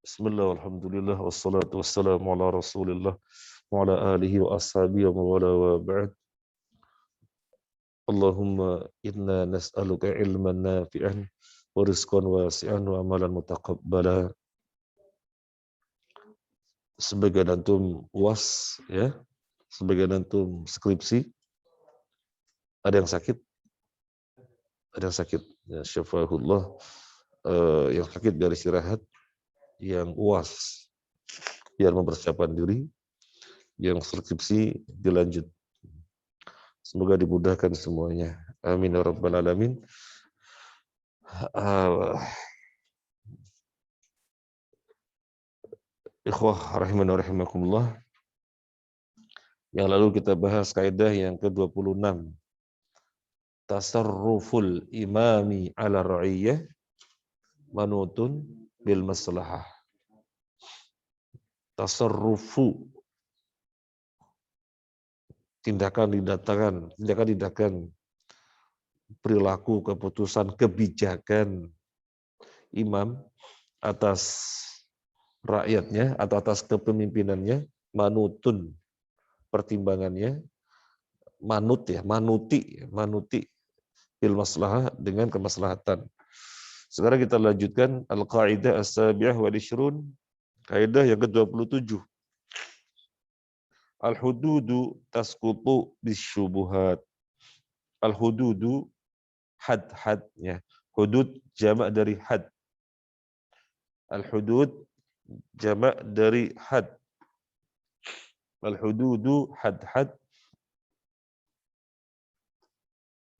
Bismillah, alhamdulillah, wassalatu wassalamu ala rasulillah wa ala alihi wa ashabihi wa mawala wa ba'd. Allahumma inna nas'aluka ilman nafi'an wa rizqan wasi'an wa amalan mutaqabbala. Sebagian antum UAS, ya, sebagian antum skripsi, ada yang sakit, ya, syafahullah. Yang sakit biar istirahat, yang UAS biar mempersiapkan diri, yang skripsi dilanjut. Semoga dimudahkan semuanya. Amin ya rabbal alamin. Ikhwah rahimana rahimakumullah. Yang lalu kita bahas kaidah yang ke-26. Tasarruful imami ala ra'iyyah manutun bil maslahah. Tasarrufu, tindakan, perilaku, keputusan, kebijakan imam atas rakyatnya atau atas kepemimpinannya, manutun, pertimbangannya, manuti bil maslahah, dengan kemaslahatan. Sekarang kita lanjutkan al-qaidah as-sabi'ah wal 20, kaidah yang ke-27. Al-hududu tasqutu bisyubuhat. Al-hududu, had-hadnya. Hudud jamak dari had. Al-hudud jamak dari had. Al-hududu had-had,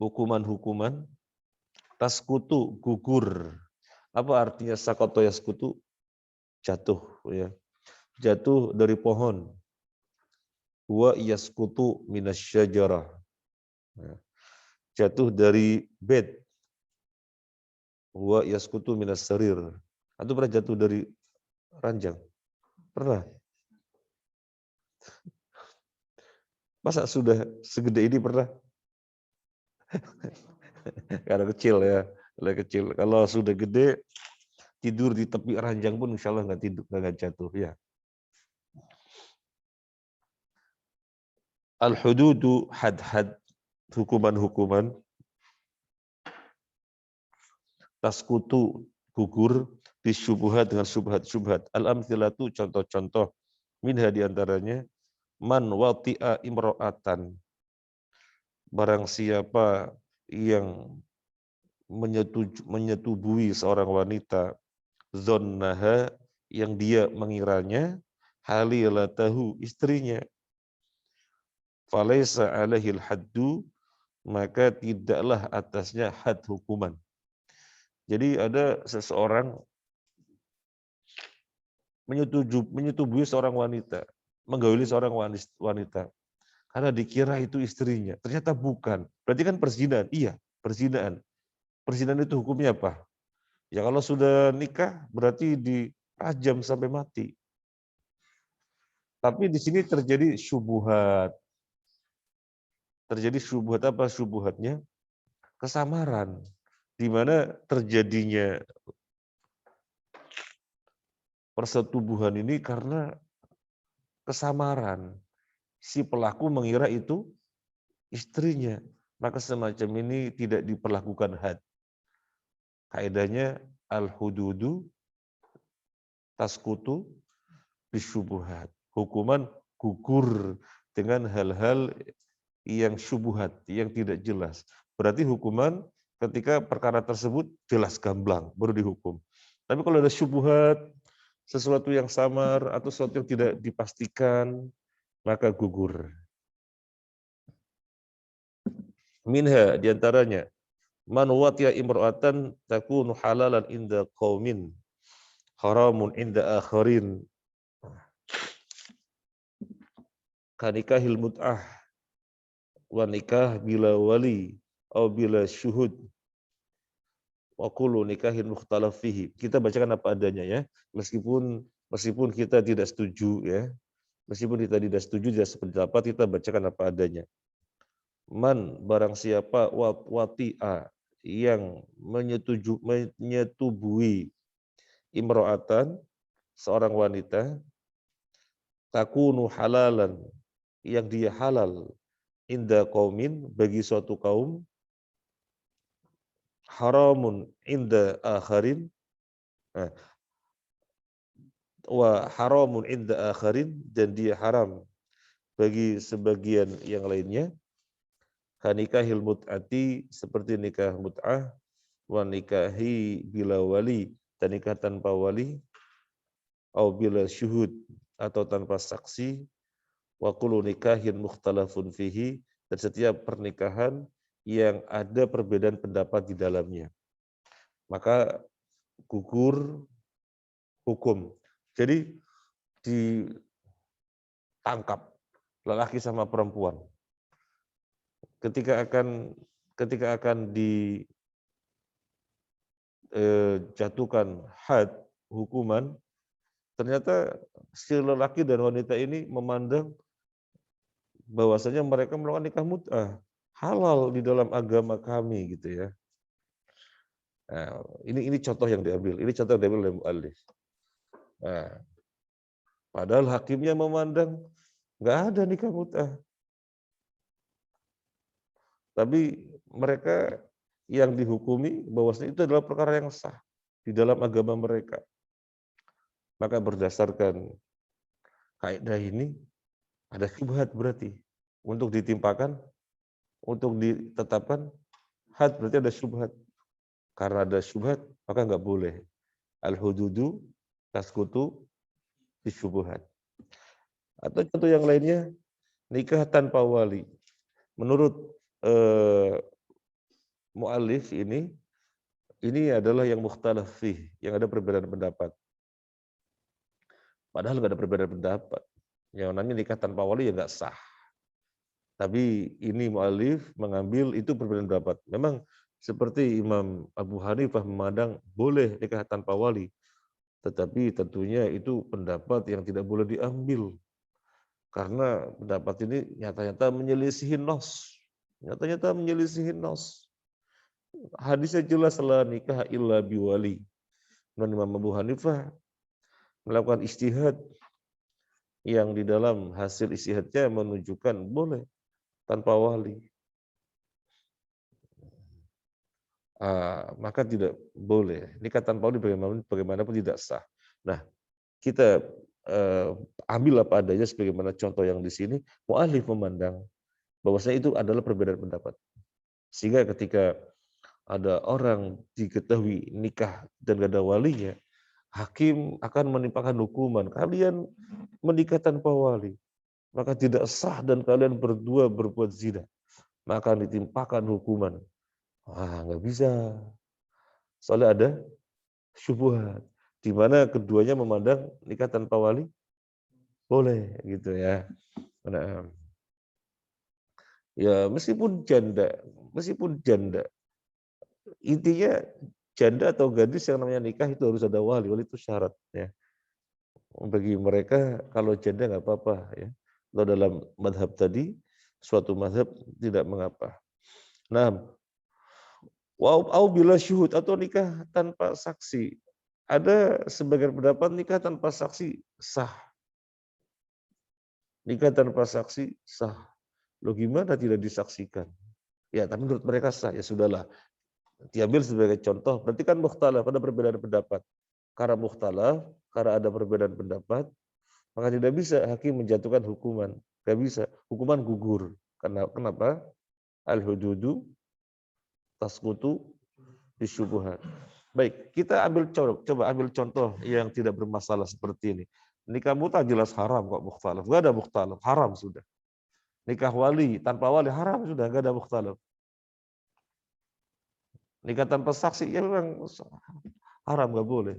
hukuman-hukuman. Taskutu, gugur. Apa artinya sakoto yaskutu? Jatuh, ya. Jatuh dari pohon. Wa yaskutu minasyajarah. Jatuh dari bed. Wa yaskutu minas sarir. Atau pernah jatuh dari ranjang? Pernah? Masa sudah segede ini pernah? Karena kecil ya, kecil. Kalau sudah gede, tidur di tepi ranjang pun insya Allah nggak jatuh ya. Al-hududu had-had, hukuman-hukuman. Taskutu, gugur, bisyubuhat, dengan syubhat-syubhat. Al-amthilatu, contoh-contoh. Minha diantaranya, man wati'a imro'atan. Barang siapa yang menyetubui seorang wanita, zonnaha, yang dia mengiranya, halilatahu, istrinya, falaisa alaihil haddu, maka tidaklah atasnya had, hukuman. Jadi ada seseorang menyetubui seorang wanita, menggauli seorang wanita, karena dikira itu istrinya, ternyata bukan. Berarti kan perzinahan. Iya, perzinahan. Perzinahan itu hukumnya apa? Ya kalau sudah nikah berarti dirajam sampai mati. Tapi di sini terjadi syubhat. Terjadi syubhat apa syubhatnya? Kesamaran. Di mana terjadinya persetubuhan ini karena kesamaran. Si pelaku mengira itu istrinya. Maka semacam ini tidak diperlakukan had. Kaidahnya al-hududu taskutu bisyubuhat. Hukuman gugur dengan hal-hal yang syubuhat, yang tidak jelas. Berarti hukuman ketika perkara tersebut jelas gamblang, baru dihukum. Tapi kalau ada syubuhat, sesuatu yang samar, atau sesuatu yang tidak dipastikan, maka gugur. Minha, diantaranya, man watiya imra'atan takunu halalan inda qaumin, haramun inda akharin, kanikahil mut'ah, wa nikah bila wali, atau bila syuhud, wa kullu nikahin mukhtalaf fihi. Kita bacakan apa adanya ya, meskipun kita tidak setuju ya, meskipun kita tidak setuju, tidak sependapat, kita bacakan apa adanya. Man, barang siapa, wati'a, yang menyetubui imro'atan, seorang wanita takunu halalan, yang dia halal inda qaumin, bagi suatu kaum, haramun inda akharin, nah, wa haramun inda akharin, dan dia haram bagi sebagian yang lainnya, kanikahil mut'ati, seperti nikah mut'ah, wa nikahi bila wali, dan nikah tanpa wali, au bila syuhud, atau tanpa saksi, wa kullu nikahin mukhtalafun fihi, dan setiap pernikahan yang ada perbedaan pendapat di dalamnya, maka gugur hukum. Jadi ditangkap lelaki sama perempuan. Ketika akan dijatuhkan had, hukuman, ternyata si lelaki dan wanita ini memandang bahwasanya mereka melakukan nikah mut'ah, halal di dalam agama kami gitu ya. Nah, ini contoh yang diambil, ini contoh yang diambil oleh mu'allif. Nah, padahal hakimnya memandang nggak ada nikah mut'ah. Tapi mereka yang dihukumi bahwasanya itu adalah perkara yang sah di dalam agama mereka. Maka berdasarkan kaidah ini ada syubhat berarti untuk ditimpakan, untuk ditetapkan had, berarti ada syubhat. Karena ada syubhat maka nggak boleh. Al-hududu tasqutu bisyubuhat. Atau contoh yang lainnya, nikah tanpa wali. Menurut mu'allif ini adalah yang mukhtalaf fih, yang ada perbedaan pendapat. Padahal nggak ada perbedaan pendapat. Yang namanya nikah tanpa wali ya nggak sah. Tapi ini mu'allif mengambil itu perbedaan pendapat. Memang seperti Imam Abu Hanifah memandang boleh nikah tanpa wali. Tetapi tentunya itu pendapat yang tidak boleh diambil. Karena pendapat ini nyata-nyata menyelisihi nas. Nyata-nyata menyelisihi nas. Hadisnya jelas, la nikah illa biwali. Dan Imam Abu Hanifah melakukan ijtihad yang di dalam hasil ijtihadnya menunjukkan boleh tanpa wali. Maka tidak boleh. Nikah tanpa wali bagaimanapun tidak sah. Nah, kita ambil apa adanya sebagaimana contoh yang di sini, mu'allif memandang bahwasanya itu adalah perbedaan pendapat. Sehingga ketika ada orang diketahui nikah dan gak ada walinya, hakim akan menimpakan hukuman, kalian menikah tanpa wali, maka tidak sah dan kalian berdua berbuat zina, maka ditimpakan hukuman. Nggak bisa. Soalnya ada syubhat, di mana keduanya memandang nikah tanpa wali boleh gitu ya. Nah, ya meskipun janda, intinya janda atau gadis yang namanya nikah itu harus ada wali itu syarat ya. Bagi mereka kalau janda nggak apa-apa ya. Kalau dalam madhab tadi, suatu madhab tidak mengapa. Nah, au bila syuhud, atau nikah tanpa saksi. Ada sebagian pendapat nikah tanpa saksi sah. Nikah tanpa saksi sah. Loh gimana tidak disaksikan? Ya, tapi menurut mereka sah, ya sudahlah. Diambil sebagai contoh, berarti kan mukhtalaf, ada perbedaan pendapat. Karena mukhtalaf, karena ada perbedaan pendapat, maka tidak bisa hakim menjatuhkan hukuman. Tidak bisa, hukuman gugur. Kenapa? Al-hududu tasqutu bisyubuhat. Baik, kita coba ambil contoh yang tidak bermasalah seperti ini. Nikah mut'ah jelas haram kok, mukhtalaf. Enggak ada mukhtalaf, haram sudah. Nikah wali tanpa wali haram sudah, enggak ada mukhtalaf. Nikah tanpa saksi ya memang haram, enggak boleh.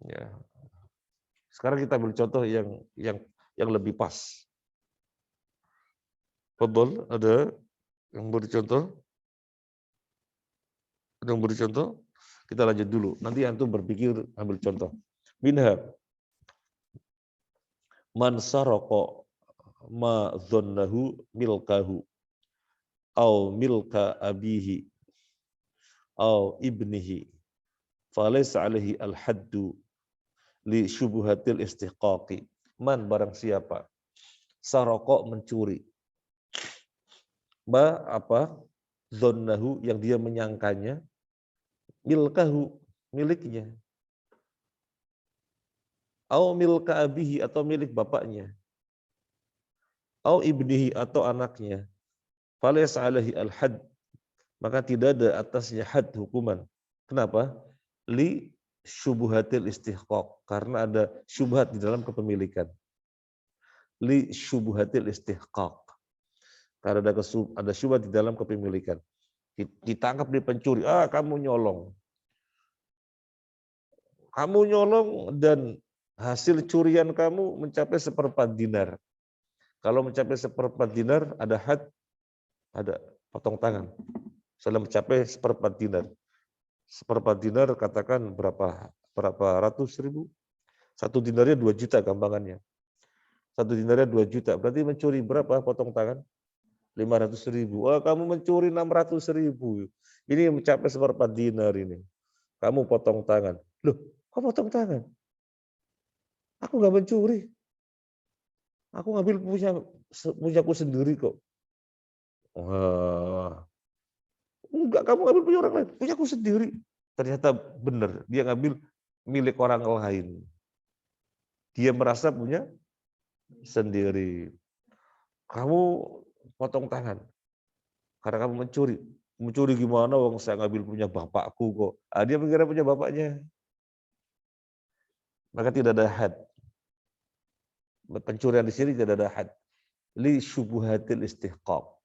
Ya. Sekarang kita ambil contoh yang lebih pas. Fadhol, ada yang beri contoh? Ada yang beri contoh? Kita lanjut dulu. Nanti antum berpikir ambil contoh. Minha man sarqa ma dzannahu milkahu au milka abihi au ibnihi falaysa alaihi al-haddu li syubuhatil istihqaqi. Man barang siapa saroko mencuri. Ma apa? Dzannahu yang dia menyangkanya milkahu miliknya. Au milka abihi atau milik bapaknya. Au ibnihi atau anaknya. Falaysa alaihi al-had, maka tidak ada atasnya had hukuman. Kenapa? Li syubuhatil istihqaq, karena ada syubhat di dalam kepemilikan. Li syubuhatil istihqaq, karena ada syubhat di dalam kepemilikan. Ditangkap di pencuri, kamu nyolong. Kamu nyolong dan hasil curian kamu mencapai 1/4 dinar. Kalau mencapai 1/4 dinar ada had, ada potong tangan. Setelah mencapai 1/4 dinar. 1/4 dinar katakan berapa ratus ribu? 1 dinarnya 2 juta gampangannya. 1 dinarnya 2 juta. Berarti mencuri berapa potong tangan? 500.000. Kamu mencuri 600.000. Ini mencapai 1/4 dinar ini. Kamu potong tangan. Loh, kok potong tangan? Aku nggak mencuri. Aku ngambil punyaku sendiri kok. Wah. Enggak, kamu ngambil punya orang lain. Punyaku sendiri. Ternyata benar, dia ngambil milik orang lain. Dia merasa punya sendiri. Kamu potong tangan karena kamu mencuri. Mencuri gimana? Wong saya ngambil punya bapakku kok. Dia mengira punya bapaknya. Maka tidak ada had. Pencurian di sini tidak ada had. Li syubuhatil istihqaq.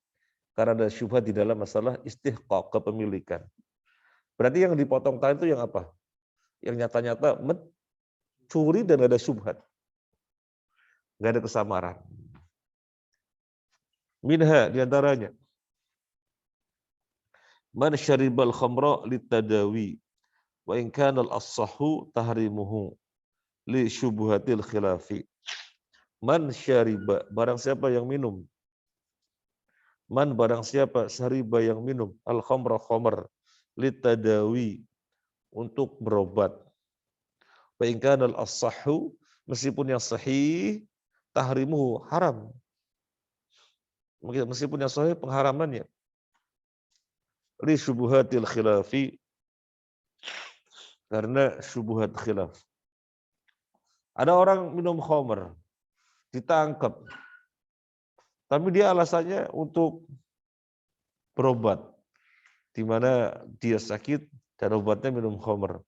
Karena ada syubhat di dalam masalah istihqaq, kepemilikan. Berarti yang dipotong tangan itu yang apa? Yang nyata-nyata mencuri dan ada syubhat. Nggak ada kesamaran. Minha diantaranya. Man syaribal khamra litadawi wa in kana al-assahu tahrimuhu li syubuhatil khilafi. Man syariba, barang siapa yang minum. Man barang siapa syariba yang minum al-khamra khamr litadawi untuk berobat. Wa in kana al-assahu, meskipun yang sahih tahrimuhu haram. Meskipun yang sahih pengharamannya. Li syubuhatil khilafi, karena syubuhat khilaf. Ada orang minum khamr, ditangkap. Tapi dia alasannya untuk berobat. Di mana dia sakit dan obatnya minum khamr.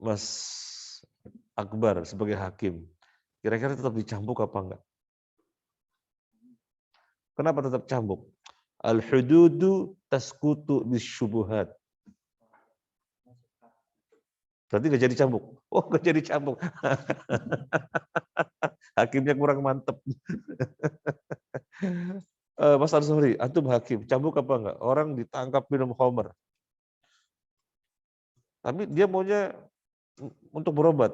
Mas Akbar sebagai hakim, kira-kira tetap dicambuk apa enggak? Kenapa tetap cambuk? Al-hududu taskutu bisyubuhat. Berarti nggak jadi cambuk. Nggak jadi cambuk. Hakimnya kurang mantep. Mas Ansori, antum hakim, cambuk apa enggak? Orang ditangkap minum khamr. Tapi dia maunya untuk berobat.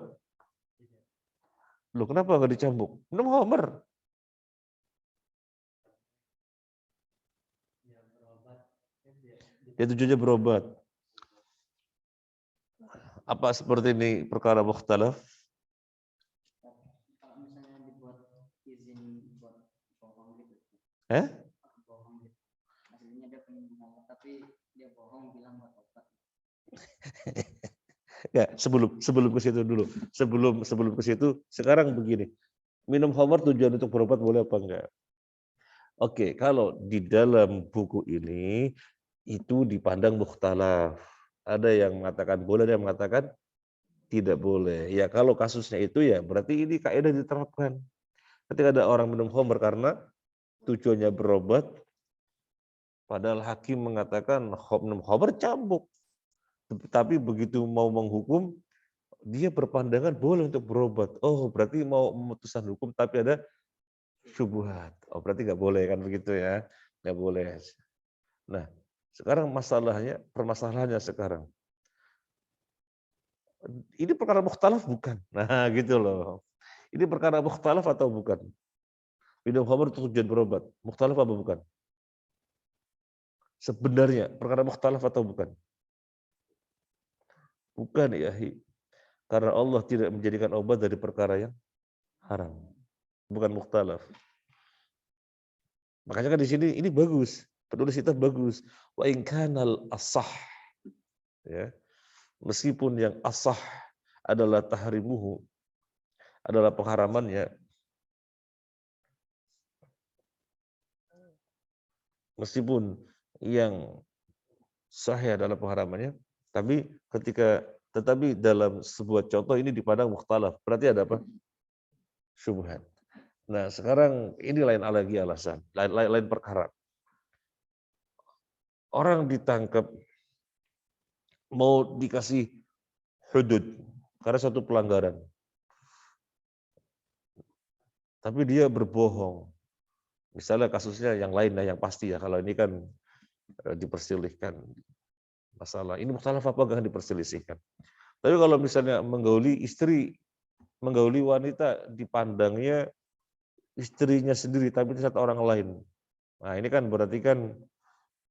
Loh, kenapa enggak dicambuk? Minum khamr. Dia tujuannya berobat. Apa seperti ini perkara mukhtalaf? Kalau misalnya dibuat izin buat bohong gitu. Bohong gitu. Aslinya dia pengen ngomong tapi dia bohong bilang buat obat. Ya, sebelum ke situ dulu. Sebelum ke situ, sekarang begini. Minum khamr tujuan untuk berobat boleh apa enggak? Oke, kalau di dalam buku ini itu dipandang mukhtalaf. Ada yang mengatakan boleh, ada yang mengatakan tidak boleh. Ya kalau kasusnya itu ya berarti ini kaidah diterapkan. Ketika ada orang minum khamr karena tujuannya berobat, padahal hakim mengatakan minum khamr cambuk. Tapi begitu mau menghukum, dia berpandangan boleh untuk berobat. Berarti mau memutuskan hukum tapi ada syubhat. Berarti nggak boleh kan begitu ya? Nggak boleh. Nah, sekarang permasalahannya sekarang. Ini perkara mukhtalaf bukan? Nah, gitu loh. Ini perkara mukhtalaf atau bukan? Minum khamr untuk tujuan berobat. Mukhtalaf apa bukan? Sebenarnya perkara mukhtalaf atau bukan? Bukan ya. Karena Allah tidak menjadikan obat dari perkara yang haram, bukan mukhtalaf. Makanya kan di sini ini bagus, penulis kitab bagus. Wa in kanal asah, ya, meskipun yang asah adalah tahrimuhu, adalah pengharamannya, meskipun yang sahih adalah pengharamannya, tetapi dalam sebuah contoh ini dipandang mukhtalaf, berarti ada apa? Syubhat. Nah, sekarang ini lain lagi alasan, lain perkara. Orang ditangkap mau dikasih hudud karena satu pelanggaran. Tapi dia berbohong. Misalnya kasusnya yang lain yang pasti ya, kalau ini kan diperselisihkan masalah. Ini mukhtalaf apa enggak diperselisihkan. Tapi kalau misalnya menggauli istri, menggauli wanita dipandangnya istrinya sendiri tapi ternyata orang lain. Nah, ini kan berarti kan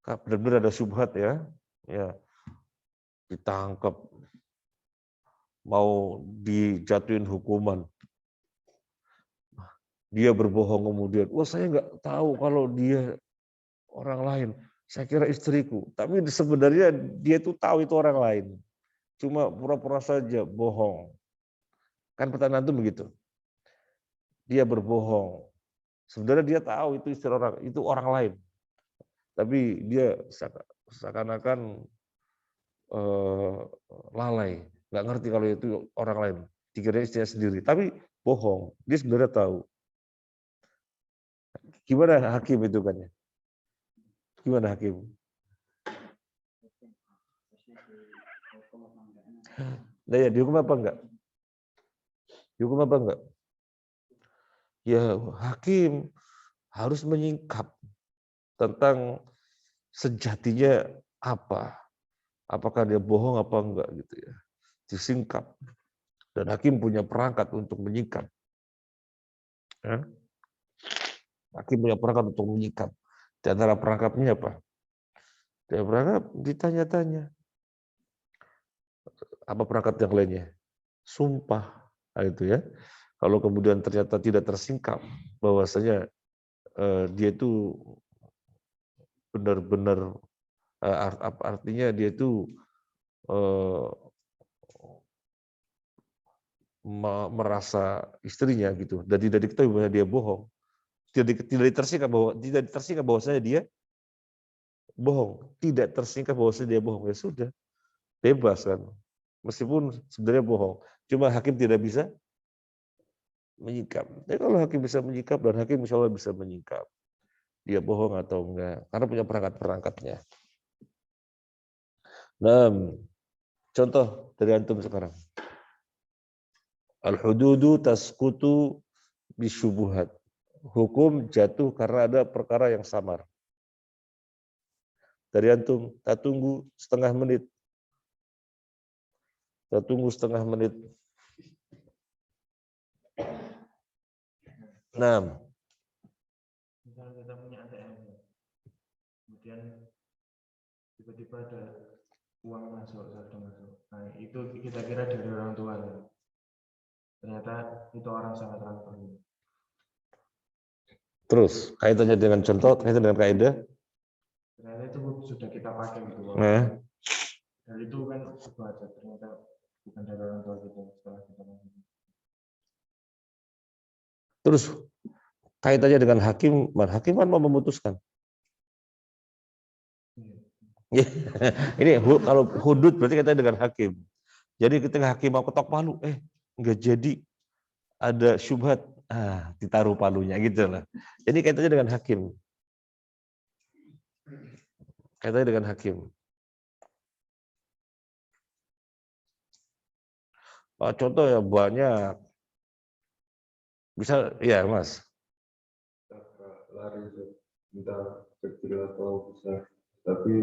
benar-benar ada syubhat ya. Ya, ditangkap mau dijatuhin hukuman. Dia berbohong kemudian, wah saya nggak tahu kalau dia orang lain. Saya kira istriku. Tapi sebenarnya dia tuh tahu itu orang lain. Cuma pura-pura saja bohong. Kan pertanyaan itu begitu. Dia berbohong. Sebenarnya dia tahu itu istri orang, itu orang lain. Tapi dia seakan-akan lalai, nggak ngerti kalau itu orang lain. Dikira istrinya sendiri, tapi bohong. Dia sebenarnya tahu. Gimana hakim itu kan ya? Gimana hakim? Nah ya, dihukum apa enggak? Dihukum apa enggak? Ya, hakim harus menyingkap tentang sejatinya apa. Apakah dia bohong apa enggak gitu ya. Disingkap. Dan hakim punya perangkat untuk menyingkap. Ya. Hakim punya perangkat untuk menyingkap. Di antara perangkapnya apa? Dia perangkap ditanya-tanya. Apa perangkat yang lainnya? Sumpah. Nah, itu ya. Kalau kemudian ternyata tidak tersingkap bahwasanya dia itu benar-benar artinya dia itu merasa istrinya gitu dan tidak diketahui bahwa dia bohong, tidak tersingkap bahwasanya dia bohong, tidak tersingkap bahwasanya dia bohong, ya sudah bebas kan, meskipun sebenarnya bohong, cuma hakim tidak bisa menyingkap. Tapi kalau hakim bisa menyingkap dan hakim insya Allah bisa menyingkap dia bohong atau enggak, karena punya perangkat-perangkatnya. Nah, contoh dari antum sekarang. Al-hududu tasqutu bisyubuhat. Hukum jatuh karena ada perkara yang samar. Dari antum, kita tunggu setengah menit. Kita tunggu setengah menit. 6. Misalnya kita punya ATM, kemudian tiba-tiba ada uang masuk, saldo masuk. Nah, itu kita kira dari orang tua. Ternyata itu orang sangat transfer. Terus, kaitannya dengan contoh, kaitannya dengan kaidah. Ternyata itu sudah kita pakai gitu. Nah. Dan itu kan aja, ternyata bukan dari orang tua kita setelah kita pakai. Terus, kaitannya dengan hakim kan mau memutuskan. Ini kalau hudud berarti kaitannya dengan hakim. Jadi ketika hakim mau ketok palu, enggak jadi, ada syubhat, ditaruh palunya gitu lah. Jadi kaitannya dengan hakim. Kaitannya dengan hakim. Contoh ya banyak. Bisa, ya Mas. Lari, entah kecil atau besar. Tapi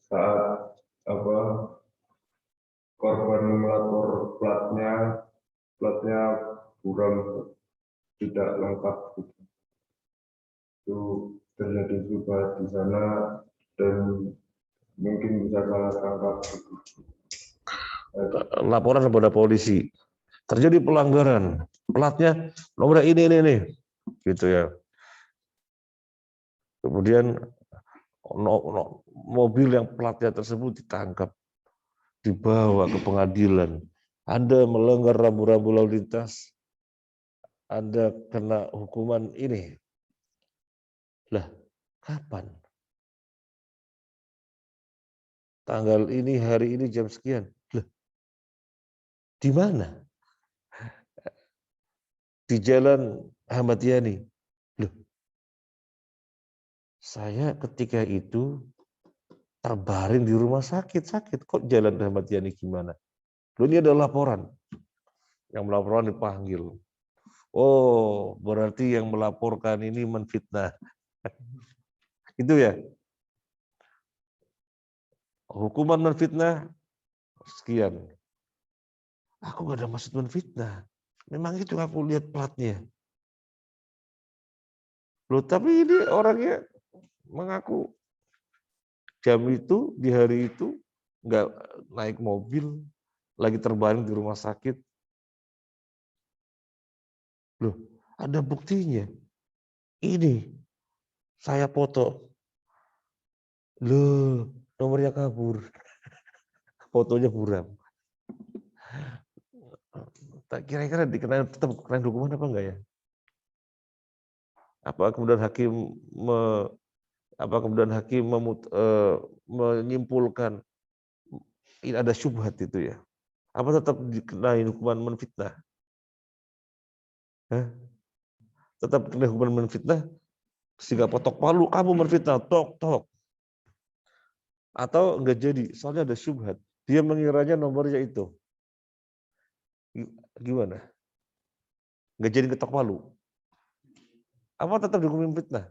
saat korban melapor platnya buram, tidak lengkap, itu terjadi juga di sana dan mungkin bisa salah tangkap. laporan kepada polisi. Terjadi pelanggaran, platnya nomor ini, gitu ya. Kemudian mobil yang platnya tersebut ditangkap, dibawa ke pengadilan. Anda melanggar rambu-rambu lalu lintas, Anda kena hukuman ini. Lah, kapan? Tanggal ini, hari ini, jam sekian. Lah, di mana? Di Jalan Ahmad Yani. Loh, saya ketika itu terbaring di rumah sakit. Kok Jalan Ahmad Yani gimana? Loh, ini ada laporan. Yang melaporkan dipanggil. Oh, berarti yang melaporkan ini menfitnah. Itu ya. Hukuman menfitnah sekian. Aku gak ada maksud menfitnah. Memang itu aku lihat platnya. Loh, tapi ini orangnya mengaku jam itu, di hari itu, nggak naik mobil, lagi terbaring di rumah sakit. Loh, ada buktinya. Ini, saya foto. Loh, nomornya kabur. Fotonya buram. Kira-kira tetap kena hukuman apa enggak ya? Apa kemudian hakim menyimpulkan ini ada syubhat itu ya? Apa tetap dikenai hukuman menfitnah? Tetap kena hukuman menfitnah sehingga potok palu kamu menfitnah, tok. Atau enggak jadi, soalnya ada syubhat. Dia mengiranya nomornya itu. Gimana? Enggak jadi ketok palu. Apa tetap dihukum fitnah?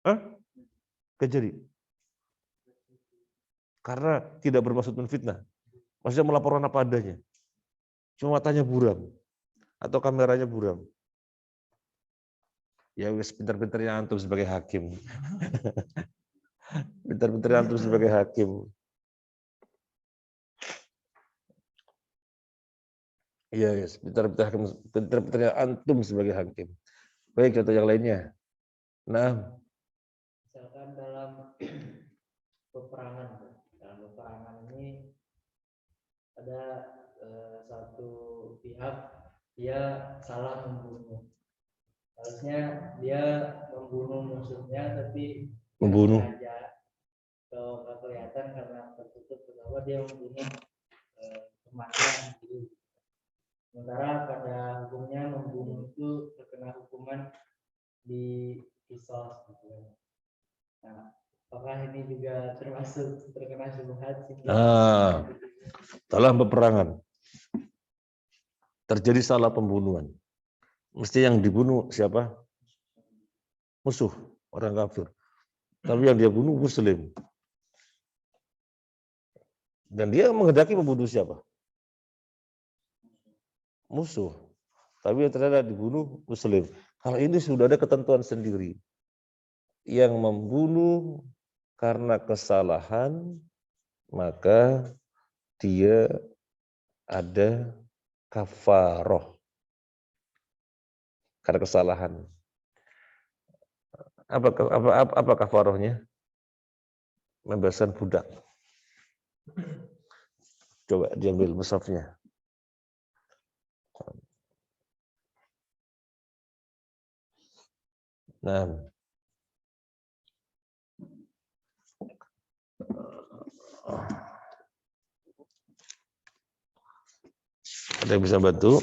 Enggak jadi. Karena tidak bermaksud menfitnah. Maksudnya melaporkan apa adanya. Cuma matanya buram. Atau kameranya buram. Ya wis pintar-pintarnya antum sebagai hakim. Pintar-pintarnya antum sebagai hakim. Iya, yes. Pintar-pintarnya antum sebagai hakim. Baik, contoh yang lainnya. Nah, Misalkan dalam peperangan ini ada satu pihak dia salah membunuh. Harusnya dia membunuh musuhnya, tapi membunuh. Kalau nggak kelihatan karena tertutup bahwa dia membunuh temannya gitu. Sementara pada hukumnya membunuh itu terkena hukuman di kisos gitu. Nah, apakah ini juga termasuk terkena syubhat? Dalam peperangan terjadi salah pembunuhan. Mesti yang dibunuh siapa? Musuh, orang kafir. Tapi yang dia bunuh muslim. Dan dia menghendaki membunuh siapa? Musuh. Tapi yang ternyata dibunuh muslim. Kalau ini sudah ada ketentuan sendiri. Yang membunuh karena kesalahan, maka dia ada kafaroh. Karena kesalahan. Apa kafarohnya? Membebaskan budak. Coba diambil mushafnya. Nah, ada yang bisa bantu?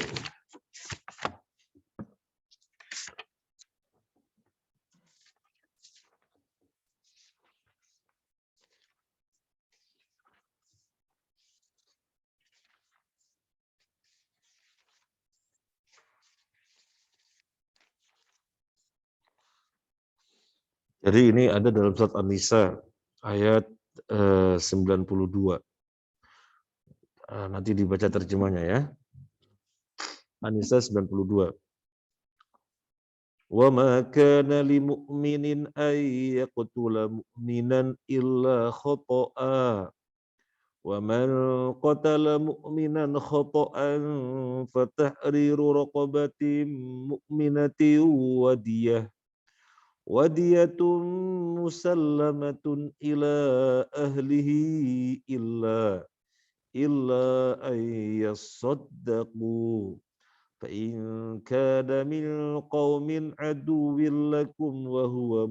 Jadi ini ada dalam surat An-Nisa ayat 92. Nanti dibaca terjemahnya ya. An-Nisa 92. Wa ma kana li mu'minin ay yaqtula mu'minan illa khata'a ومن قتل مؤمنا خطأ فتحرير رقبة مؤمنة ودية مسلمة إلى أهله إلا أن يصدقوا فإن كان من قوم عدو لكم وهو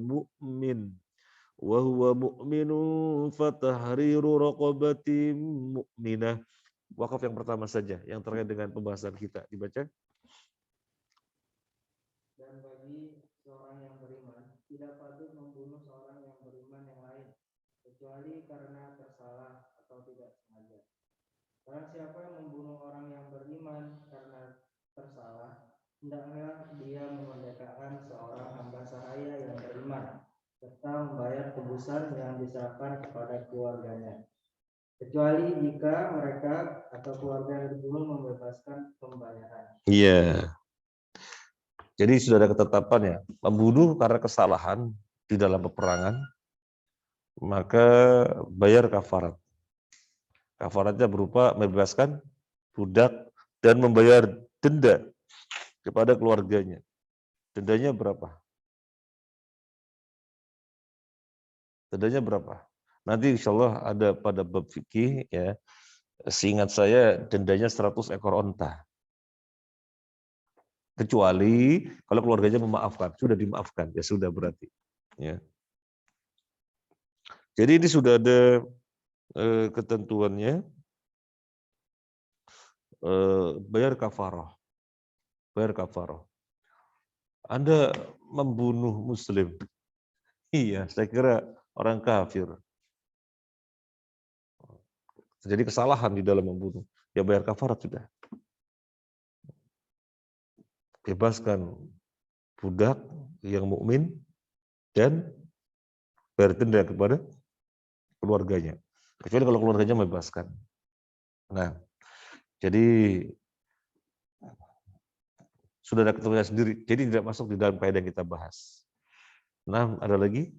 مؤمن فتحرير رقبة مؤمنة. Wakaf yang pertama saja yang terkait dengan pembahasan kita dibaca. Dan bagi seorang yang beriman tidak patut membunuh seorang yang beriman yang lain kecuali karena tersalah atau tidak sengaja. Barang siapa yang membunuh orang yang beriman karena tersalah, hendaklah dia memerdekakan seorang hamba sahaya yang beriman serta membayar tebusan yang diserahkan kepada keluarganya, kecuali jika mereka atau keluarga yang dibunuh membebaskan pembayaran. Iya. Jadi sudah ada ketetapannya, membunuh karena kesalahan di dalam peperangan, maka bayar kafarat. Kafaratnya berupa membebaskan budak dan membayar denda kepada keluarganya. Dendanya berapa? Dendanya berapa? Nanti insya Allah ada pada bab fikih ya. Seingat saya dendanya 100 ekor onta. Kecuali kalau keluarganya memaafkan, sudah dimaafkan, ya sudah berarti. Ya. Jadi ini sudah ada ketentuannya, bayar kafarah. Bayar kafarah. Anda membunuh muslim. Iya, saya kira orang kafir. Jadi kesalahan di dalam membunuh. Ya bayar kafarat sudah. Bebaskan budak yang mukmin dan bayar denda kepada keluarganya. Kecuali kalau keluarganya membebaskan. Nah, jadi sudah ada ketentuannya sendiri. Jadi tidak masuk di dalam kaidah yang kita bahas. Nah, ada lagi?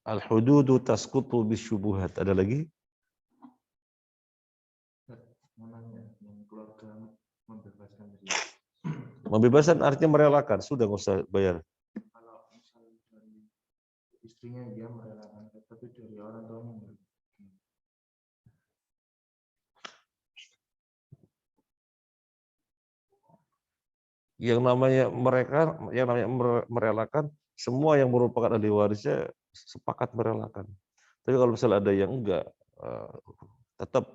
Al-hududu tasqutu bisyubuhat. Ada lagi? Yang keluarga membebaskan diri. Membebaskan artinya merelakan. Sudah nggak usah bayar. Kalau misalnya dari istrinya dia merelakan, tapi dari orang tuanya enggak. Yang namanya merelakan, semua yang merupakan ahli warisnya sepakat merelakan. Tapi kalau misalnya ada yang enggak, tetap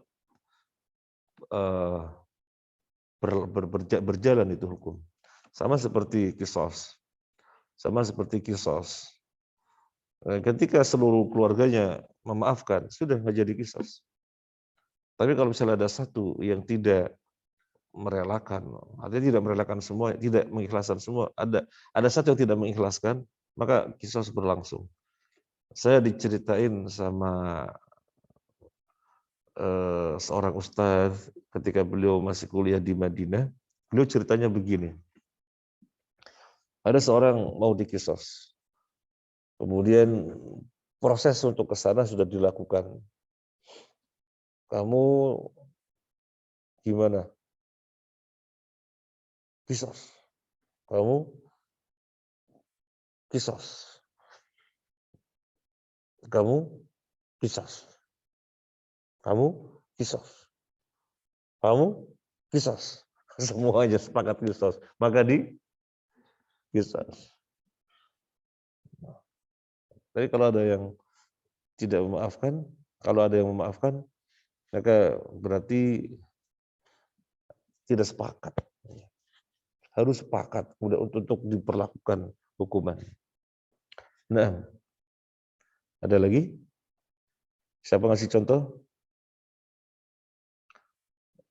berjalan itu hukum. Sama seperti kisos. Ketika seluruh keluarganya memaafkan, sudah nggak jadi kisos. Tapi kalau misalnya ada satu yang tidak merelakan, artinya tidak merelakan semua, tidak mengikhlaskan semua, ada satu yang tidak mengikhlaskan, maka kisos berlangsung. Saya diceritain sama seorang ustadz ketika beliau masih kuliah di Madinah, beliau ceritanya begini. Ada seorang mau dikisos. Kemudian proses untuk ke sana sudah dilakukan. Kamu gimana? Kisos. Kamu kisos. Kamu kisos. Kamu kisos. Kamu kisos. Semuanya sepakat kisos. Maka di kisos. Tapi kalau ada yang tidak memaafkan, maka berarti tidak sepakat. Harus sepakat untuk diperlakukan hukuman. Nah, ada lagi? Siapa ngasih contoh?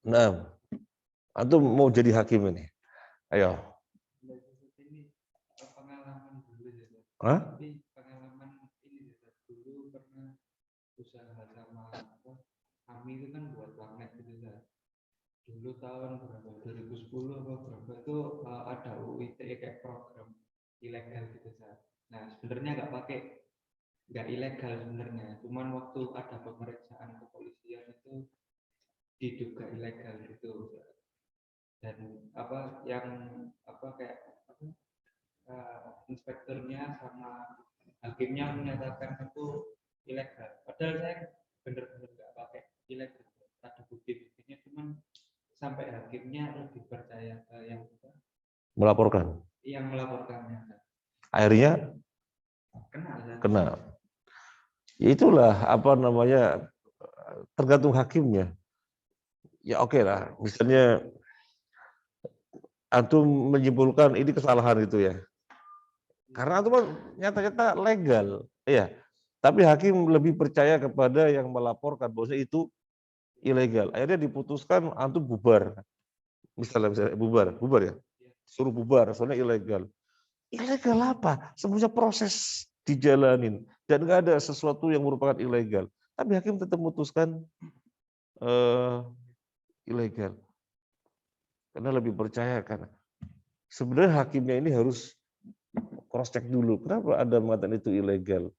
Nah, antum mau jadi hakim ini? Ayo. Pengalaman dulu ya. Hah? Tapi pengalaman ini ya, dulu pernah usaha sama kami itu kan buat warnet gitu ya. Dulu tahun berapa? 2010 apa berapa itu ada UU ITE kayak program ilegal gitu ya. Nah sebenarnya nggak pakai nggak ilegal sebenarnya, cuman waktu ada pemeriksaan kepolisian itu diduga ilegal gitu. Dan apa yang apa kayak apa, inspekturnya sama hakimnya menyatakan itu ilegal. Padahal saya benar-benar nggak pakai ilegal, ada bukti-buktinya, cuman sampai hakimnya lebih percaya ke Melaporkan. yang melaporkannya. Akhirnya kena. Ya itulah apa namanya, tergantung hakimnya. Ya oke lah, misalnya antum menyimpulkan ini kesalahan itu ya. Karena antum kan nyata-nyata legal, ya. Tapi hakim lebih percaya kepada yang melaporkan bahwa itu ilegal. Akhirnya diputuskan antum bubar. Misalnya bubar ya. Suruh bubar, soalnya ilegal. Ilegal apa? Semuanya proses dijalanin dan nggak ada sesuatu yang merupakan ilegal. Tapi hakim tetap memutuskan ilegal karena lebih percaya, karena sebenarnya hakimnya ini harus cross check dulu. Kenapa ada mengatakan itu ilegal?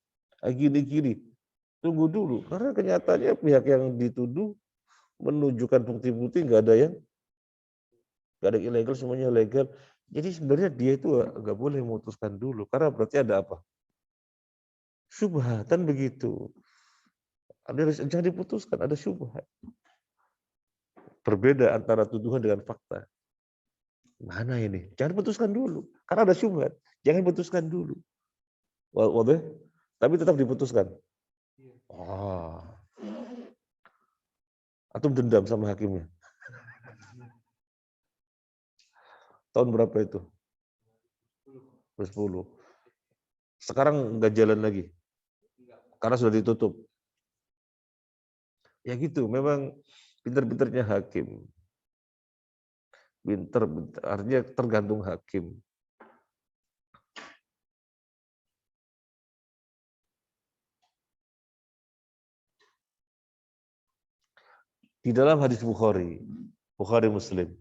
Gini, tunggu dulu karena kenyataannya pihak yang dituduh menunjukkan bukti-bukti nggak ada yang ilegal, semuanya legal. Jadi sebenarnya dia itu nggak boleh memutuskan dulu karena berarti ada apa? Syubhatan begitu. Jangan diputuskan, ada syubhat. Berbeda antara tuduhan dengan fakta. Mana ini? Jangan putuskan dulu, karena ada syubhat. Jangan putuskan dulu. Waduh, tapi tetap diputuskan. Oh. Atau dendam sama hakimnya. Tahun berapa itu? 10. Sekarang nggak jalan lagi. Karena sudah ditutup. Ya gitu, memang pinter-pinternya hakim. Pinter, artinya tergantung hakim. Di dalam hadis Bukhari Muslim,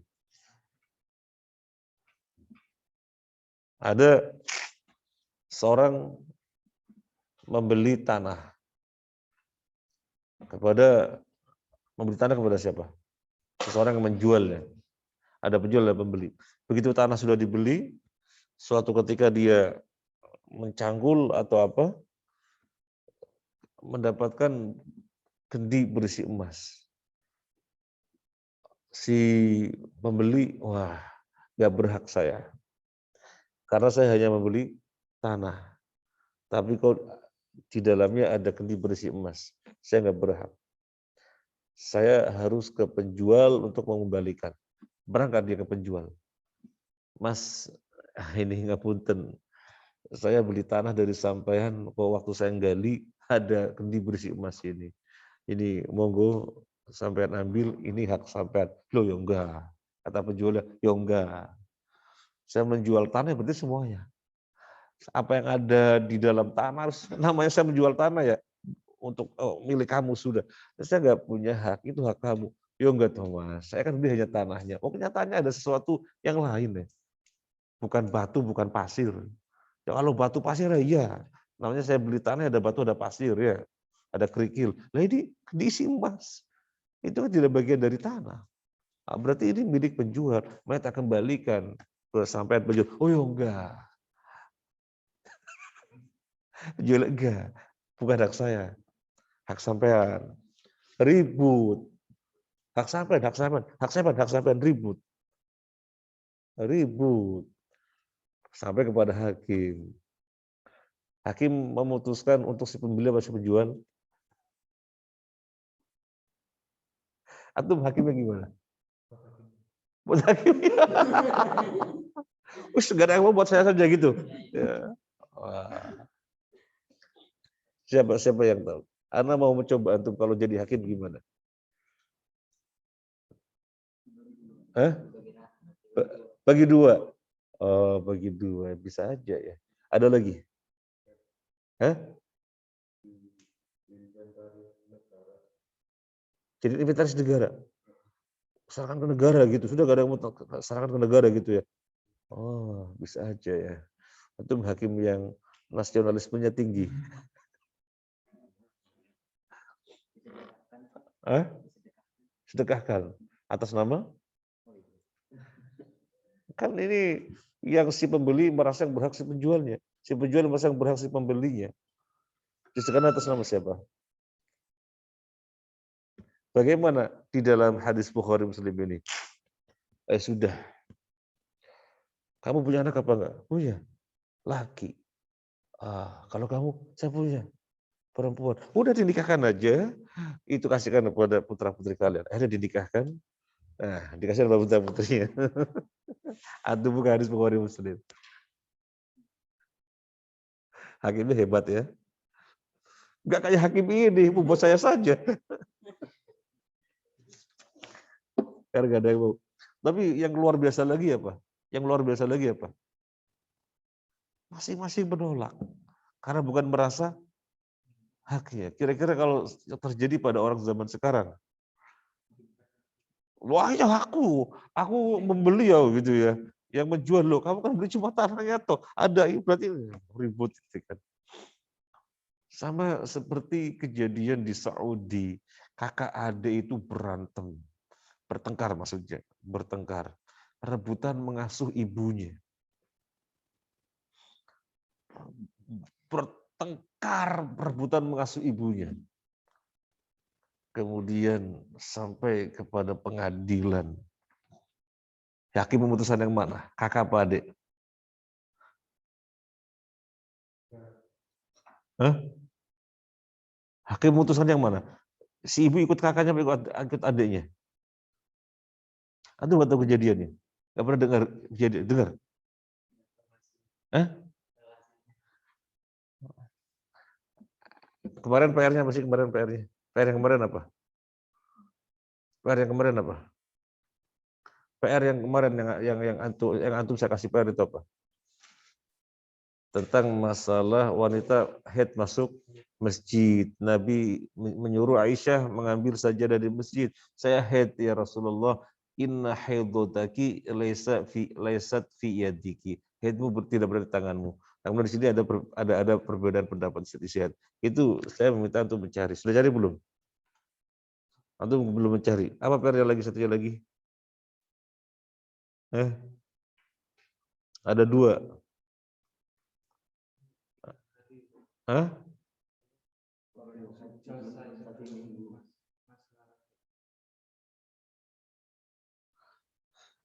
ada seorang membeli tanah kepada siapa? Seseorang yang menjualnya. Ada penjual dan pembeli. Begitu tanah sudah dibeli, suatu ketika dia mencangkul atau apa, mendapatkan kendi berisi emas. Si pembeli, wah, nggak berhak saya. Karena saya hanya membeli tanah. Tapi kok di dalamnya ada kendi berisi emas. Saya nggak berhak. Saya harus ke penjual untuk mengembalikan. Berangkat dia ke penjual. Mas, ini ngapunten. Saya beli tanah dari sampean, kok waktu saya gali ada kendi berisi emas ini. Ini monggo sampean ambil, ini hak sampean. Loh ya enggak. Kata penjualnya, ya enggak. Saya menjual tanah berarti semuanya. Apa yang ada di dalam tanah, namanya saya menjual tanah ya, untuk milik kamu sudah. Saya nggak punya hak, itu hak kamu. Ya enggak Thomas, saya kan beli hanya tanahnya. Oh kenyataannya ada sesuatu yang lain ya. Bukan batu, bukan pasir. Ya kalau batu pasir ya iya. Namanya saya beli tanah ada batu, ada pasir ya. Ada kerikil. Lah ini diisi emas. Itu kan tidak bagian dari tanah. Nah, berarti ini milik penjual. Mereka kembalikan ke sampean penjual. Oh ya enggak. Penjual enggak. Bukan hak saya. Hak sampean. Ribut. Hak sampean ribut. Ribut. Sampai kepada hakim. Hakim memutuskan untuk si pembeli atau si penjual. Antum hakimnya gimana? Buat hakimnya. Wih, gak ada yang mau buat saya saja gitu. Ya. Wah. Siapa yang tahu? Ana mau mencoba antum kalau jadi hakim gimana? Hah? Bagi dua. Oh, bagi dua bisa aja ya. Ada lagi? Hah? Jadi inventaris negara. Serahkan ke negara gitu. Sudah gak ada yang mau serahkan ke negara gitu ya. Oh, bisa aja ya. Antum hakim yang nasionalismenya tinggi. Sedekahkan atas nama? Kan ini yang si pembeli merasa yang berhak si penjualnya. Si penjual merasa yang berhak si pembelinya. Disedekahkan atas nama siapa? Bagaimana di dalam hadis Bukhari Muslim ini? Sudah. Kamu punya anak apa enggak? Punya. Laki. Kalau kamu, saya punya. Perempuan. Udah dinikahkan aja. Itu kasihkan kepada putra-putri kalian. Akhirnya dinikahkan. Nah, dikasih kepada putra-putrinya. Atau bukan hadis Bukhari Muslim. Hakimnya hebat ya. Enggak kayak hakim ini, buat saya saja. Karena enggak ada yang mau. Tapi yang luar biasa lagi apa? Yang luar biasa lagi apa? Masing-masing menolak. Karena bukan merasa haknya. Kira-kira kalau terjadi pada orang zaman sekarang, wah ya aku membeli ya gitu ya. Yang menjual lo, kamu kan beli cuma tanahnya toh. Ada, berarti ribut gitu kan. Sama seperti kejadian di Saudi, kakak adik itu berantem. Bertengkar maksudnya, bertengkar. Rebutan mengasuh ibunya. Bertengkar, rebutan mengasuh ibunya. Kemudian sampai kepada pengadilan. Hakim memutuskan yang mana? Kakak apa adik? Hakim memutuskan yang mana? Si ibu ikut kakaknya atau ikut adiknya? Atau nggak tahu kejadiannya? Nggak pernah dengar kejadian? Dengar? Kemarin PR-nya masih kemarin PR-nya. PR yang kemarin apa? PR yang kemarin apa? PR yang kemarin yang antum saya kasih PR itu apa? Tentang masalah wanita haid masuk masjid. Nabi menyuruh Aisyah mengambil sajadah dari masjid. Saya haid ya Rasulullah. Inna haidotaki laysat fi yadiki. Haidmu tidak berada di tanganmu. Namun di sini ada perbedaan pendapat istihad. Itu saya meminta untuk mencari. Sudah cari belum? Antum belum mencari. Apa PR lagi satunya lagi? Ada 2.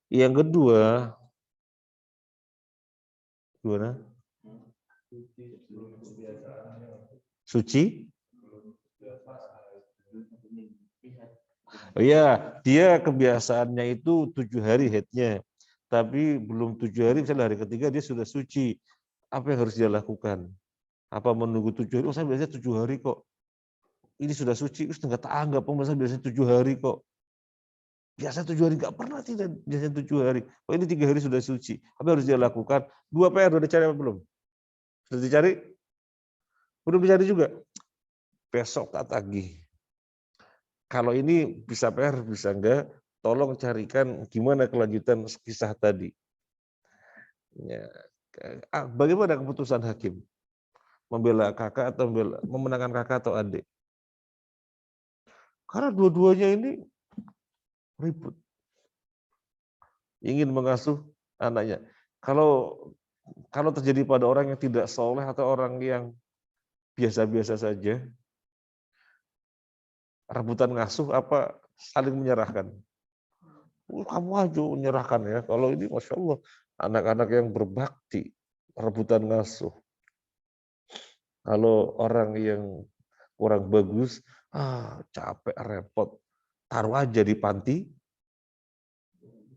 Yang kedua, gimana? Suci? Oh iya, dia kebiasaannya itu 7 hari haidnya. Tapi belum 7 hari, misalnya hari ketiga dia sudah suci. Apa yang harus dia lakukan? Apa menunggu 7 hari? Oh saya biasanya 7 hari kok. Ini sudah suci, terus nggak anggap pembahasan biasanya 7 hari kok. Biasa 7 hari, nggak pernah tidak biasanya 7 hari. Oh ini 3 hari sudah suci. Apa harus dia lakukan? 2 PR sudah dicari apa belum? Sudah dicari? Belum dicari juga? Besok tak tagih. Kalau ini bisa PR, bisa enggak, tolong carikan gimana kelanjutan kisah tadi. Ya. Bagaimana keputusan hakim? Membela kakak atau memenangkan kakak atau adik? Karena dua-duanya ini ribut. Ingin mengasuh anaknya. Kalau terjadi pada orang yang tidak soleh atau orang yang biasa-biasa saja, rebutan ngasuh apa saling menyerahkan? Kamu aja menyerahkan ya. Kalau ini Masya Allah, anak-anak yang berbakti, rebutan ngasuh. Kalau orang yang kurang bagus, capek, repot, taruh aja di panti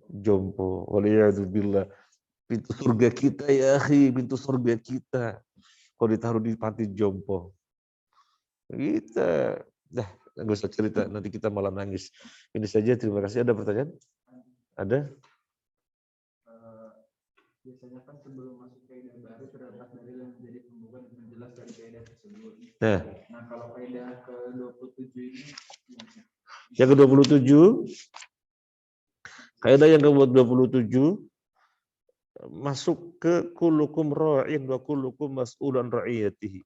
jompo. Waliyadzubillah. Pintu surga kita ya, pintu surga kita. Kalau ditaruh di panti jompo, kita nggak usah cerita, nanti kita malah nangis. Ini saja, terima kasih. Ada pertanyaan? Ada? Biasanya kan sebelum masuk kaidah baru terdapat dalil yang menjadi pembukaan dan menjelas dari kaidah tersebut. Nah kalau kaidah ke-27 ini, yang ke-27, kaidah yang ke-27 masuk ke kullukum ra'in wa kullukum mas'ulan ra'iyatihi.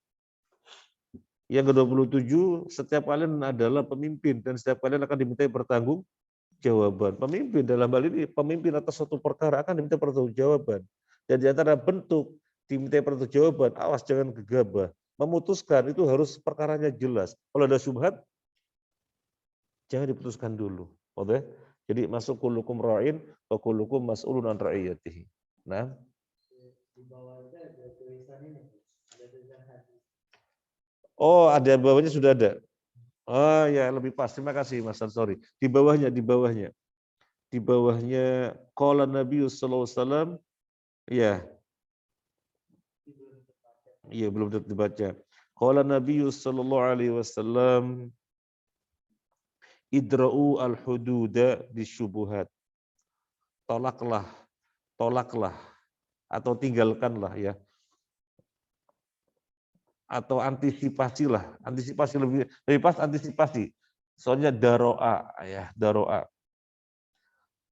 Yang ke-27, setiap kalian adalah pemimpin dan setiap kalian akan dimintai pertanggungjawaban. Pemimpin dalam hal ini, pemimpin atas suatu perkara akan diminta pertanggungjawaban. Dan di antara bentuk dimintai pertanggungjawaban, awas jangan gegabah. Memutuskan itu harus perkaranya jelas. Kalau ada syubhat, jangan diputuskan dulu. Oke? Jadi masuk kullukum ra'in wa kullukum mas'ulun an ra'iyatihi. Nah, Di bawah itu ada tulisan ini, ada tulisan hadis. oh ada bawahnya sudah ada. Oh ya lebih pas. Terima kasih Mas Ansori. Di bawahnya. Di bawahnya qala Nabi sallallahu alaihi wasallam. Ya. Iya belum dibaca. Qala Nabi sallallahu alaihi wasallam idra'u al-hududa bisyubuhat. Tolaklah atau tinggalkanlah ya. Atau antisipasilah, antisipasi lebih pas antisipasi. Soalnya daroa ya, daroa.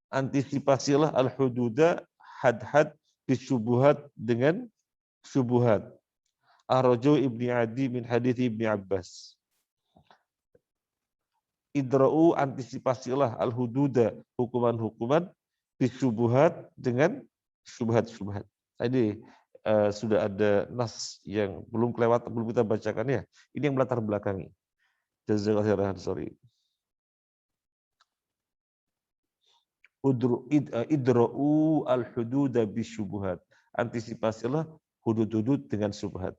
Antisipasilah al-hududa had-had bisyubuhat dengan syubuhat. Ar-Raju Ibni Adi min hadits Ibni Abbas. Idra'u antisipasilah al-hududa hukuman-hukuman bisyubuhat dengan syubhat-syubhat. Tadi sudah ada nas yang belum kelewat, belum kita bacakan ya. Ini yang melatar belakangi. Jazakallahu khairan, sorry. Idra'u al-hududa bisyubuhat. Antisipasilah hudud-hudud dengan syubhat.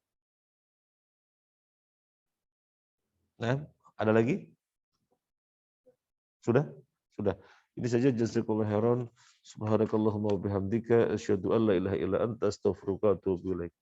Nah, ada lagi? Sudah? Sudah. Ini saja jazakallahu khairan. Subhanakallahumma wa bihamdika asyhadu an la ilaha illa anta astaghfiruka wa atubu ilaik.